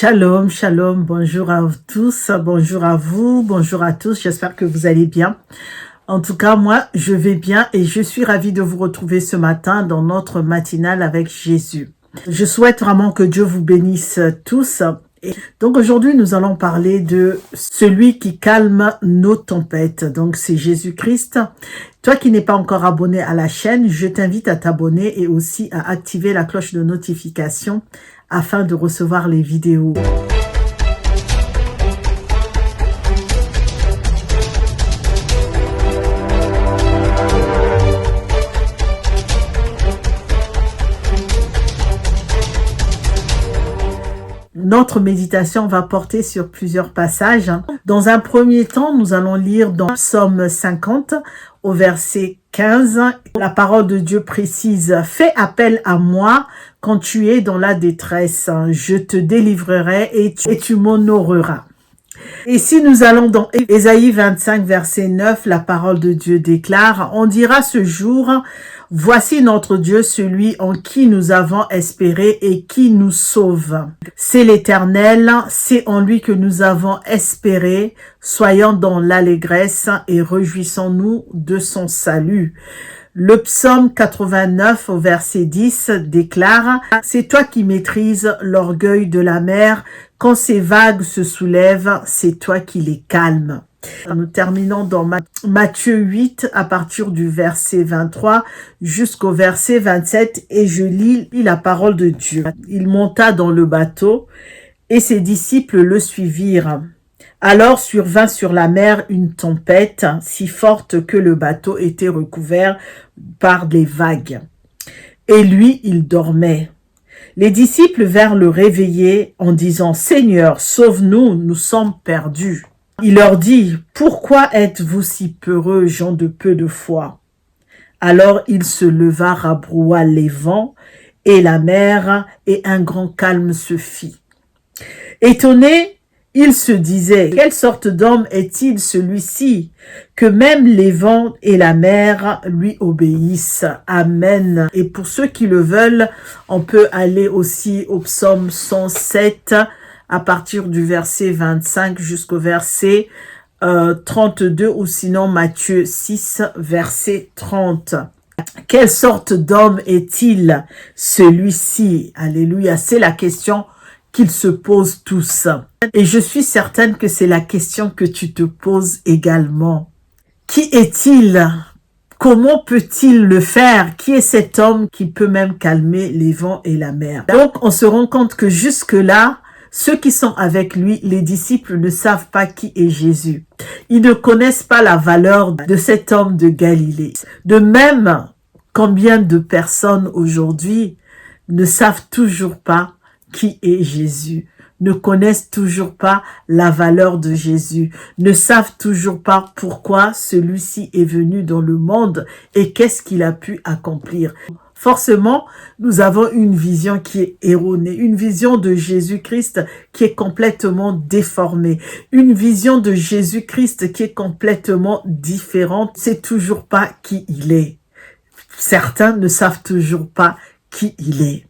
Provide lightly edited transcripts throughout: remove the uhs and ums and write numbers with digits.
Shalom, shalom, bonjour à tous, bonjour à vous, bonjour à tous, j'espère que vous allez bien. En tout cas, moi, je vais bien et je suis ravie de vous retrouver ce matin dans notre matinale avec Jésus. Je souhaite vraiment que Dieu vous bénisse tous. Et donc aujourd'hui, nous allons parler de celui qui calme nos tempêtes. Donc c'est Jésus-Christ. Toi qui n'es pas encore abonné à la chaîne, je t'invite à t'abonner et aussi à activer la cloche de notification afin de recevoir les vidéos. Notre méditation va porter sur plusieurs passages. Dans un premier temps, nous allons lire dans Psaume 50 au verset 15. La parole de Dieu précise « Fais appel à moi quand tu es dans la détresse. Je te délivrerai et tu m'honoreras. » Et si nous allons dans Ésaïe 25, verset 9, la parole de Dieu déclare « On dira ce jour, voici notre Dieu, celui en qui nous avons espéré et qui nous sauve. C'est l'Éternel, c'est en lui que nous avons espéré. Soyons dans l'allégresse et réjouissons-nous de son salut. » Le psaume 89 au verset 10 déclare « C'est toi qui maîtrises l'orgueil de la mer. Quand ces vagues se soulèvent, c'est toi qui les calmes. » Nous terminons dans Matthieu 8 à partir du verset 23 jusqu'au verset 27 et je lis la parole de Dieu. Il monta dans le bateau et ses disciples le suivirent. Alors survint sur la mer une tempête si forte que le bateau était recouvert par les vagues. Et lui, il dormait. Les disciples vinrent le réveiller en disant « Seigneur, sauve-nous, nous sommes perdus. » Il leur dit « Pourquoi êtes-vous si peureux, gens de peu de foi ?» Alors il se leva, rabroua les vents et la mer, et un grand calme se fit. Étonné, il se disait, quelle sorte d'homme est-il celui-ci, que même les vents et la mer lui obéissent. Amen. Et pour ceux qui le veulent, on peut aller aussi au psaume 107, à partir du verset 25 jusqu'au verset 32, ou sinon Matthieu 6, verset 30. Quelle sorte d'homme est-il, celui-ci? Alléluia, c'est la question qu'ils se posent tous. Et je suis certaine que c'est la question que tu te poses également. Qui est-il? Comment peut-il le faire? Qui est cet homme qui peut même calmer les vents et la mer? Donc, on se rend compte que jusque-là, ceux qui sont avec lui, les disciples, ne savent pas qui est Jésus. Ils ne connaissent pas la valeur de cet homme de Galilée. De même, combien de personnes aujourd'hui ne savent toujours pas qui est Jésus, ne connaissent toujours pas la valeur de Jésus, ne savent toujours pas pourquoi celui-ci est venu dans le monde et qu'est-ce qu'il a pu accomplir. Forcément, nous avons une vision qui est erronée, une vision de Jésus-Christ qui est complètement déformée, une vision de Jésus-Christ qui est complètement différente. C'est toujours pas qui il est. Certains ne savent toujours pas qui il est.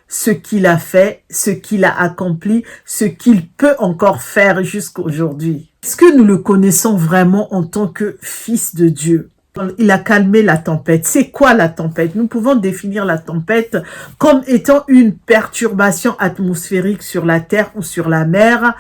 Ce qu'il a fait, ce qu'il a accompli, ce qu'il peut encore faire jusqu'à aujourd'hui. Est-ce que nous le connaissons vraiment en tant que fils de Dieu? Il a calmé la tempête. C'est quoi la tempête? Nous pouvons définir la tempête comme étant une perturbation atmosphérique sur la terre ou sur la mer,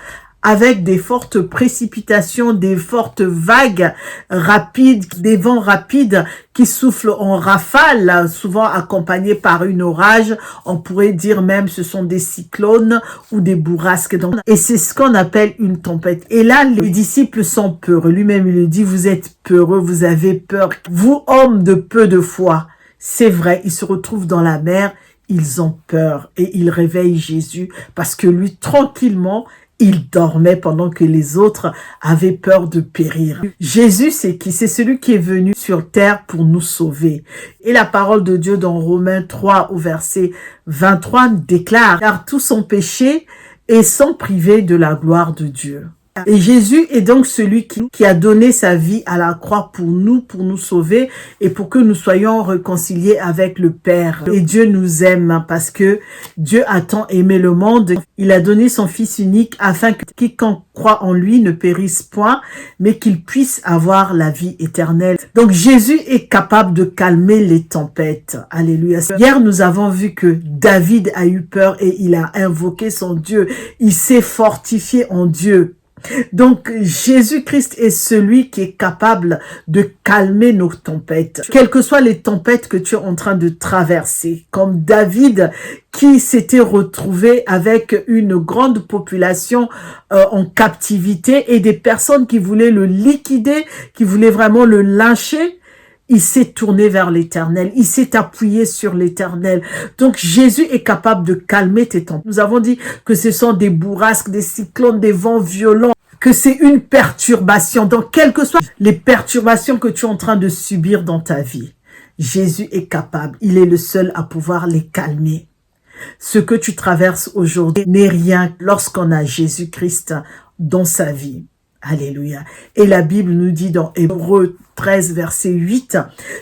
avec des fortes précipitations, des fortes vagues rapides, des vents rapides qui soufflent en rafale, souvent accompagnés par une orage. On pourrait dire même ce sont des cyclones ou des bourrasques. Et c'est ce qu'on appelle une tempête. Et là, les disciples sont peureux. Lui-même, il le dit, vous êtes peureux, vous avez peur. Vous, hommes de peu de foi. C'est vrai, ils se retrouvent dans la mer, ils ont peur. Et ils réveillent Jésus parce que lui, tranquillement, il dormait pendant que les autres avaient peur de périr. Jésus, c'est qui? C'est celui qui est venu sur terre pour nous sauver. Et la parole de Dieu dans Romains 3 au verset 23 déclare « Car tous ont péché et sont privés de la gloire de Dieu. » Et Jésus est donc celui qui a donné sa vie à la croix pour nous sauver et pour que nous soyons réconciliés avec le Père. Et Dieu nous aime parce que Dieu a tant aimé le monde. Il a donné son Fils unique afin que quiconque croit en lui ne périsse point, mais qu'il puisse avoir la vie éternelle. Donc Jésus est capable de calmer les tempêtes. Alléluia. Hier, nous avons vu que David a eu peur et il a invoqué son Dieu. Il s'est fortifié en Dieu. Donc, Jésus-Christ est celui qui est capable de calmer nos tempêtes. Quelles que soient les tempêtes que tu es en train de traverser, comme David qui s'était retrouvé avec une grande population en captivité et des personnes qui voulaient le liquider, qui voulaient vraiment le lyncher, il s'est tourné vers l'Éternel, il s'est appuyé sur l'Éternel. Donc Jésus est capable de calmer tes tempêtes. Nous avons dit que ce sont des bourrasques, des cyclones, des vents violents, que c'est une perturbation. Donc quelles que soient les perturbations que tu es en train de subir dans ta vie, Jésus est capable, il est le seul à pouvoir les calmer. Ce que tu traverses aujourd'hui n'est rien lorsqu'on a Jésus-Christ dans sa vie. Alléluia. Et la Bible nous dit dans Hébreux 13, verset 8,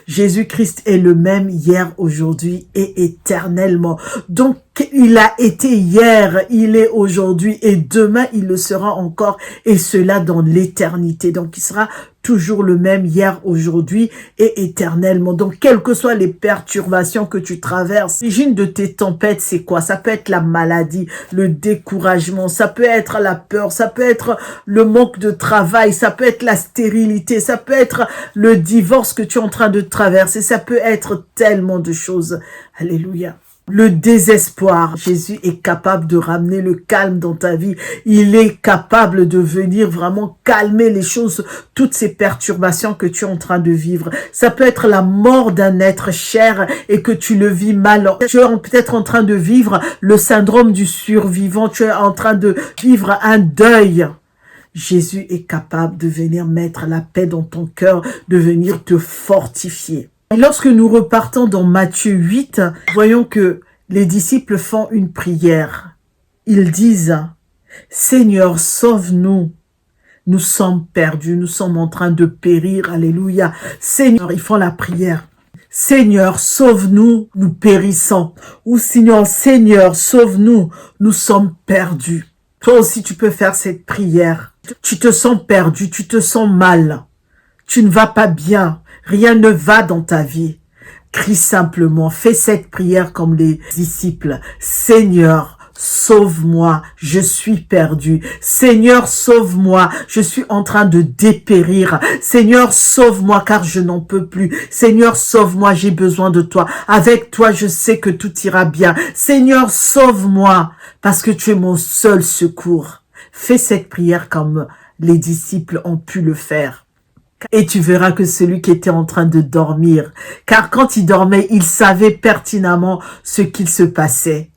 Jésus-Christ est le même hier, aujourd'hui et éternellement. Donc, il a été hier, il est aujourd'hui et demain, il le sera encore et cela dans l'éternité. Donc, il sera toujours le même hier, aujourd'hui et éternellement. Donc, quelles que soient les perturbations que tu traverses, l'origine de tes tempêtes, c'est quoi? Ça peut être la maladie, le découragement, ça peut être la peur, ça peut être le manque de travail, ça peut être la stérilité, ça peut être le divorce que tu es en train de traverser, ça peut être tellement de choses. Alléluia. Le désespoir, Jésus est capable de ramener le calme dans ta vie. Il est capable de venir vraiment calmer les choses, toutes ces perturbations que tu es en train de vivre. Ça peut être la mort d'un être cher et que tu le vis mal. Tu es peut-être en train de vivre le syndrome du survivant. Tu es en train de vivre un deuil. Jésus est capable de venir mettre la paix dans ton cœur, de venir te fortifier. Et lorsque nous repartons dans Matthieu 8, voyons que les disciples font une prière. Ils disent, « Seigneur, sauve-nous. Nous sommes perdus, nous sommes en train de périr. » Alléluia. Seigneur, ils font la prière. « Seigneur, sauve-nous, nous périssons. » Ou sinon, « Seigneur, sauve-nous, nous sommes perdus. » Toi aussi, tu peux faire cette prière. Tu te sens perdu, tu te sens mal. Tu ne vas pas bien. Rien ne va dans ta vie. Crie simplement, fais cette prière comme les disciples. Seigneur, sauve-moi, je suis perdu. Seigneur, sauve-moi, je suis en train de dépérir. Seigneur, sauve-moi car je n'en peux plus. Seigneur, sauve-moi, j'ai besoin de toi. Avec toi, je sais que tout ira bien. Seigneur, sauve-moi parce que tu es mon seul secours. Fais cette prière comme les disciples ont pu le faire. Et tu verras que celui qui était en train de dormir, car quand il dormait, il savait pertinemment ce qu'il se passait.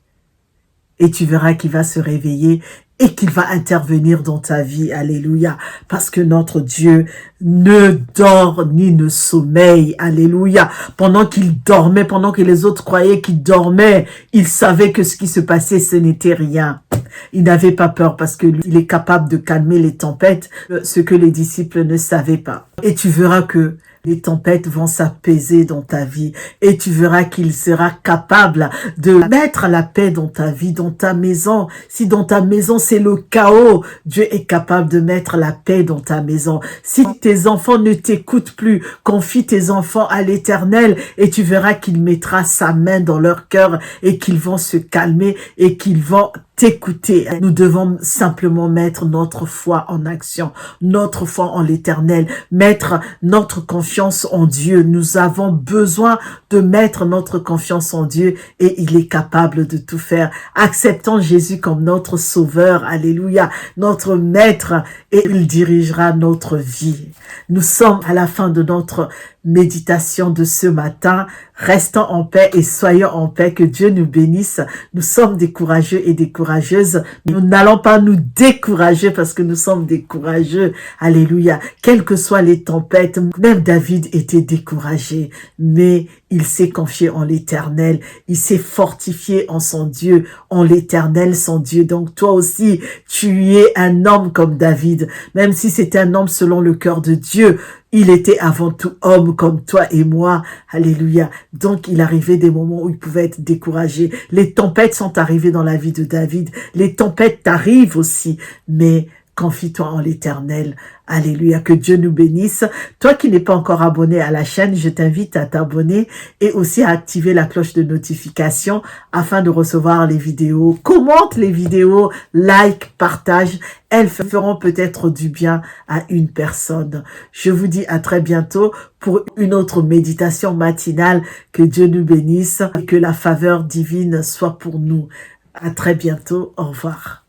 Et tu verras qu'il va se réveiller et qu'il va intervenir dans ta vie. Alléluia. Parce que notre Dieu ne dort ni ne sommeille. Alléluia. Pendant qu'il dormait, pendant que les autres croyaient qu'il dormait, il savait que ce qui se passait, ce n'était rien. Il n'avait pas peur parce que lui, il est capable de calmer les tempêtes, ce que les disciples ne savaient pas. Et tu verras que les tempêtes vont s'apaiser dans ta vie et tu verras qu'il sera capable de mettre la paix dans ta vie, dans ta maison. Si dans ta maison c'est le chaos, Dieu est capable de mettre la paix dans ta maison. Si tes enfants ne t'écoutent plus, confie tes enfants à l'Éternel et tu verras qu'il mettra sa main dans leur cœur et qu'ils vont se calmer et qu'ils vont t'écouter. Nous devons simplement mettre notre foi en action, notre foi en l'Éternel, mettre notre confiance en Dieu. Nous avons besoin de mettre notre confiance en Dieu et il est capable de tout faire. Acceptons Jésus comme notre sauveur, alléluia, notre maître et il dirigera notre vie. Nous sommes à la fin de notre méditation de ce matin. Restons en paix et soyons en paix. Que Dieu nous bénisse. Nous sommes des courageux et des courageuses. Nous n'allons pas nous décourager parce que nous sommes des courageux. Alléluia. Quelles que soient les tempêtes, même David était découragé, mais il s'est confié en l'Éternel, il s'est fortifié en son Dieu, en l'Éternel son Dieu. Donc toi aussi, tu es un homme comme David, même si c'était un homme selon le cœur de Dieu, il était avant tout homme comme toi et moi. Alléluia. Donc, il arrivait des moments où il pouvait être découragé. Les tempêtes sont arrivées dans la vie de David. Les tempêtes t'arrivent aussi. Mais confie-toi en l'Éternel. Alléluia. Que Dieu nous bénisse. Toi qui n'es pas encore abonné à la chaîne, je t'invite à t'abonner et aussi à activer la cloche de notification afin de recevoir les vidéos. Commente les vidéos, like, partage. Elles feront peut-être du bien à une personne. Je vous dis à très bientôt pour une autre méditation matinale. Que Dieu nous bénisse et que la faveur divine soit pour nous. À très bientôt. Au revoir.